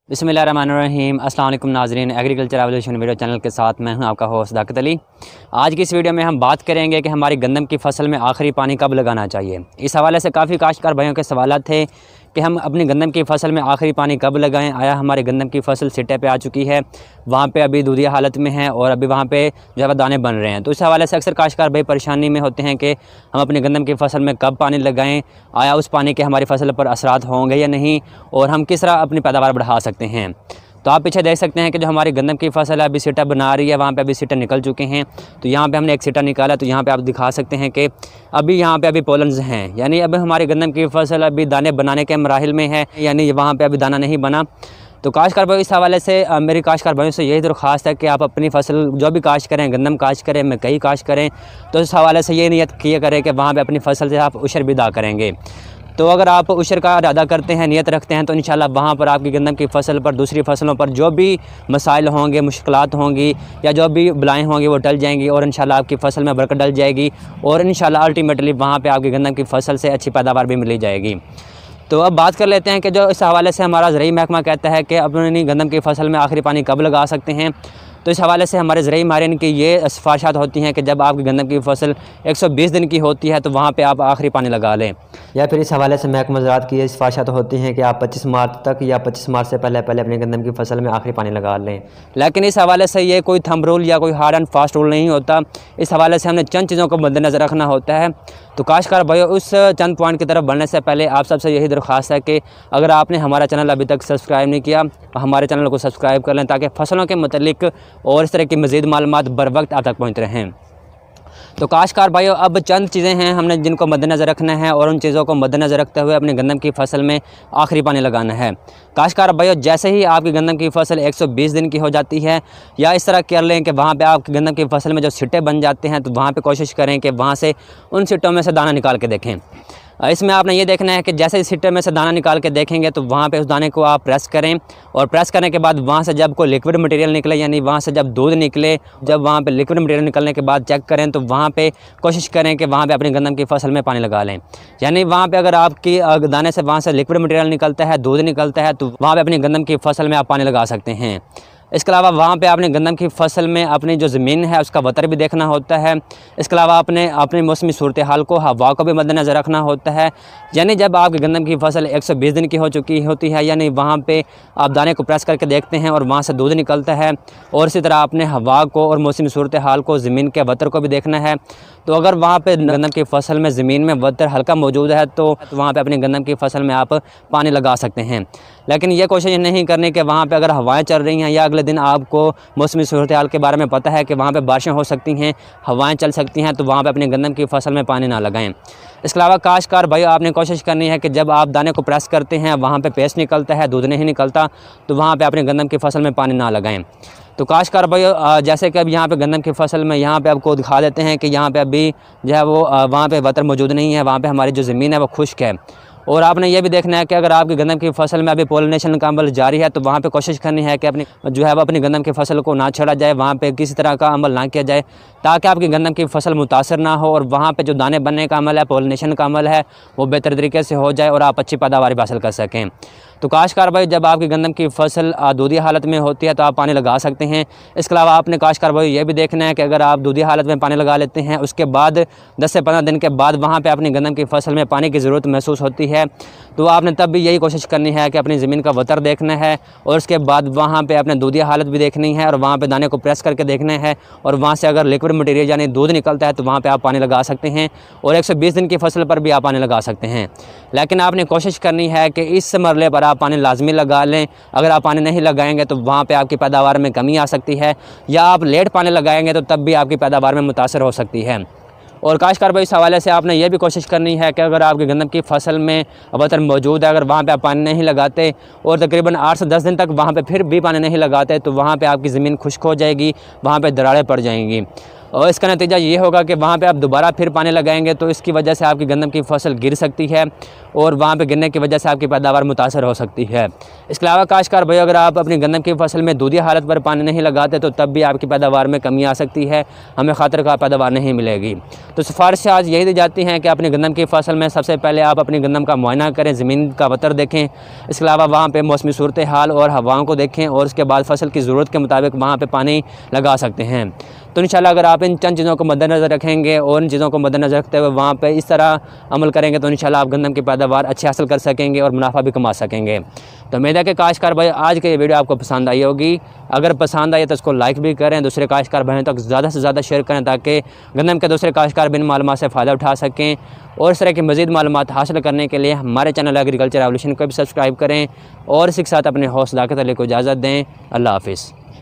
बिस्मिल्लाहिर्रहमानिर्रहीम। अस्सलाम वालेकुम नाज़रीन, एग्रीकल्चर एवोल्यूशन वीडियो चैनल के साथ मैं हूं आपका होस्ट दाकत अली। आज की इस वीडियो में हम बात करेंगे कि हमारी गंदम की फसल में आखिरी पानी कब लगाना चाहिए। इस हवाले से काफ़ी काश्तकार भाइयों के सवाल थे कि हम अपनी गंदम की फसल में आखिरी पानी कब लगाएं। आया हमारी गंदम की फसल सिट्टे पे आ चुकी है, वहाँ पे अभी दूधिया हालत में है और अभी वहाँ पे जो है दाने बन रहे हैं। तो इस हवाले से अक्सर काश्तकार भाई परेशानी में होते हैं कि हम अपनी गंदम की फसल में कब पानी लगाएं, आया उस पानी के हमारी फसल पर असरात होंगे या नहीं, और हम किस तरह अपनी पैदावार बढ़ा सकते हैं। तो आप पीछे देख सकते हैं कि जो हमारी गंदम की फसल है अभी सीटा बना रही है, वहाँ पे अभी सीटा निकल चुके हैं। तो यहाँ पे हमने एक सीटा निकाला, तो यहाँ पे आप दिखा सकते हैं कि अभी यहाँ पे अभी पोलन्स हैं, यानी अभी हमारी गंदम की फसल अभी दाने बनाने के मराहिल में है, यानी वहाँ पे अभी दाना नहीं बना। तो काश्तकार भाई इस हवाले से मेरी काश्तकार भाइयों से यही दरख्वास्त है कि आप अपनी फसल जो भी काश्त करें, गंदम काश्त करें, मकई काश्त करें, तो इस हवाले से ये नियत किया करें कि वहाँ पर अपनी फसल से आप उशर भी अदा करेंगे। तो अगर आप उशर का इरादा करते हैं, नियत रखते हैं, तो इंशाल्लाह वहाँ पर आपकी गंदम की फसल पर दूसरी फसलों पर जो भी मसाइल होंगे, मुश्किलात होंगी या जो भी बलाएँ होंगी वो टल जाएंगी और इंशाल्लाह आपकी फसल में बरकत डल जाएगी और इंशाल्लाह अल्टीमेटली वहाँ पे आपकी गंदम की फसल से अच्छी पैदावार भी मिली जाएगी। तो अब बात कर लेते हैं कि जो इस हवाले से हमारा ज़राई महकमा कहता है कि अपनी गंदम की फसल में आखिरी पानी कब लगा सकते हैं। तो इस हवाले से हमारे ज़राई माहिरीन की ये सिफारिशात होती हैं कि जब आपकी गंदम की फसल 120 दिन की होती है तो वहाँ पे आप आखिरी पानी लगा लें, या फिर इस हवाले से महकमा ज़राअत की ये सिफारिशात होती हैं कि आप 25 मार्च तक या 25 मार्च से पहले अपनी गंदम की फसल में आखिरी पानी लगा लें। लेकिन इस हवाले से ये कोई थंब रूल या कोई हार्ड एंड फास्ट रूल नहीं होता। इस हवाले से हमने चंद चीज़ों को मद्देनज़र रखना होता है। तो काश्तकार भाइयों, उस चंद पॉइंट की तरफ बढ़ने से पहले आप सबसे यही दरख्वास्त है कि अगर आपने हमारा चैनल अभी तक सब्सक्राइब नहीं किया, हमारे चैनल को सब्सक्राइब कर लें ताकि फसलों के मतलब और इस तरह की मज़ीद मालूमात बर वक्त आप तक पहुँच रहे हैं। तो काश्तकार भाइयों, अब चंद चीज़ें हैं हमने जिनको मद्देनज़र रखना है और उन चीज़ों को मद्देनज़र रखते हुए अपनी गंदम की फसल में आखिरी पानी लगाना है। काश्तकार भाइयों, जैसे ही आपकी गंदम की फसल 120 दिन की हो जाती है, या इस तरह कर लें कि वहाँ पे आपकी गंदम की फसल में जो सिट्टे बन जाते हैं, तो वहाँ पे कोशिश करें कि वहाँ से उन सिट्टों में से दाना निकाल के देखें। इसमें आपने ये देखना है कि जैसे ही सिट्टे में से दाना निकाल के देखेंगे तो वहाँ पे उस दाने को आप प्रेस करें, और प्रेस करने के बाद वहाँ से जब कोई लिक्विड मटेरियल निकले, यानी वहाँ से जब दूध निकले, जब वहाँ पे लिक्विड मटेरियल निकलने के बाद चेक करें तो वहाँ पे कोशिश करें कि वहाँ पे अपनी गंदम की फसल में पानी लगा लें। यानी वहाँ पे अगर आपकी दाने से वहाँ से लिक्विड मटेरियल निकलता है, दूध निकलता है, तो वहाँ पर अपनी गंदम की फसल में आप पानी लगा सकते हैं। इसके अलावा वहाँ पे आपने गंदम की फसल में अपनी जो ज़मीन है उसका वतर भी देखना होता है। इसके अलावा आपने अपनी मौसमी सूरत हाल को, हवा को भी मद्देनज़र रखना होता है। यानी जब आपकी गंदम की फसल 120 दिन की हो चुकी होती है, यानी वहाँ पे आप दाने को प्रेस करके देखते हैं और वहाँ से दूध निकलता है, और इसी तरह आपने हवा को और मौसमी सूरत हाल को, ज़मीन के वतर को भी देखना है। तो अगर वहाँ पे गंदम की फसल में ज़मीन में वतर हल्का मौजूद है तो वहाँ पे अपनी गंदम की फसल में आप पानी लगा सकते हैं। लेकिन ये कोशिश नहीं करनी कि वहाँ पे अगर हवाएं चल रही हैं या अगले दिन आपको मौसमी सूरत हाल के बारे में पता है कि वहाँ पे बारिशें हो सकती हैं, हवाएं चल सकती हैं, तो वहाँ पे अपनी गंदम की फसल में पानी ना लगाएं। इसके अलावा काश्तकार भाई, आपने कोशिश करनी है कि जब आप दाने को प्रेस करते हैं वहाँ पे पेस्ट निकलता है, दूध नहीं निकलता, तो वहाँ पे अपनी गंदम की फसल में पानी ना लगाएं। तो काश्तकार भाई, जैसे कि अब यहाँ पे गंदम की फसल में यहाँ पे आपको दिखा देते हैं कि यहाँ पे अभी जो है वो वहाँ पे वतर मौजूद नहीं है, वहाँ पे हमारी जो ज़मीन है वो खुश्क है। और आपने ये भी देखना है कि अगर आपकी गंदम की फसल में अभी पोलिनेशन का अमल जारी है तो वहाँ पे कोशिश करनी है कि अपनी जो है वो अपनी गंदम की फसल को ना छोड़ा जाए, वहाँ पे किसी तरह का अमल ना किया जाए ताकि आपकी गंदम की फसल मुतासर ना हो और वहाँ पे जो दाने बनने का अमल है, पोलिनेशन का अमल है, वो बेहतर तरीके से हो जाए और आप अच्छी पैदावार हासिल कर सकें। तो काश्तकार भाई, जब आपकी गंदम की फसल दूधी हालत में होती है तो आप पानी लगा सकते हैं। इसके अलावा आपने काश्तकार भाई ये भी देखना है कि अगर आप दूधी हालत में पानी लगा लेते हैं, उसके बाद 10 से 15 दिन के बाद वहाँ पे अपनी गंदम की फसल में पानी की ज़रूरत महसूस होती है, तो आपने तब भी यही कोशिश करनी है कि अपनी ज़मीन का वतर देखना है और उसके बाद वहाँ पे अपने दूधिया हालत भी देखनी है और वहाँ पे दाने को प्रेस करके देखना है, और वहाँ से अगर लिक्विड मटेरियल यानी दूध निकलता है तो वहाँ पे आप पानी लगा सकते हैं, और 120 दिन की फसल पर भी आप पानी लगा सकते हैं। लेकिन आपने कोशिश करनी है कि इस मरले पर आप पानी लाजमी लगा लें। अगर आप पानी नहीं लगाएंगे तो वहाँ पे आपकी पैदावार में कमी आ सकती है, या आप लेट पानी लगाएंगे तो तब भी आपकी पैदावार में मुतासर हो सकती है। और काश्तकार भाई, इस हवाले से आपने ये भी कोशिश करनी है कि अगर आपकी गंदम की फसल में वतर मौजूद है, अगर वहाँ पे आप पानी नहीं लगाते और तकरीबन 8 से 10 दिन तक वहाँ पे फिर भी पानी नहीं लगाते, तो वहाँ पे आपकी ज़मीन खुश्क हो जाएगी, वहाँ पे दरारें पड़ जाएंगी। और इसका नतीजा ये होगा कि वहाँ पे आप दोबारा फिर पानी लगाएंगे तो इसकी वजह से आपकी गंदम की फसल गिर सकती है और वहाँ पे गिरने की वजह से आपकी पैदावार मुतासर हो सकती है। इसके अलावा काश्तकार भाई, अगर आप अपनी गंदम की फसल में दूधिया हालत पर पानी नहीं लगाते तो तब भी आपकी पैदावार में कमी आ सकती है, हमें खातर का पैदावार नहीं मिलेगी। तो सिफारिश आज यही दी जाती हैं कि अपनी गंदम की फसल में सबसे पहले आप अपनी गंदम का मुआयना करें, ज़मीन का वतर देखें, इसके अलावा वहाँ पर मौसमी सूरत हाल और हवाओं को देखें और उसके बाद फसल की ज़रूरत के मुताबिक वहाँ पर पानी लगा सकते हैं। तो इंशाल्लाह अगर आप इन चंद चीज़ों को मद्देनज़र रखेंगे और इन चीज़ों को मद्देनज़र रखते हुए वहाँ पे इस तरह अमल करेंगे तो इंशाल्लाह आप गंदम की पैदावार अच्छी हासिल कर सकेंगे और मुनाफा भी कमा सकेंगे। तो उम्मीद है कि काश्तकार भाई आज की ये वीडियो आपको पसंद आई होगी। अगर पसंद आई तो इसको लाइक भी करें, दूसरे काश्तकार भाइयों तक ज़्यादा से ज़्यादा शेयर करें ताकि गंदम के दूसरे काश्तकार भी इन मालूमात से फ़ायदा उठा सकें। और इस तरह की मज़ीद मालूमात हासिल करने के लिए हमारे चैनल एग्रीकल्चर रेवोल्यूशन को भी सब्सक्राइब करें और इसी के साथ अपने होस्ट सदाकत अली को इजाज़त दें। अल्लाह हाफ़िज़।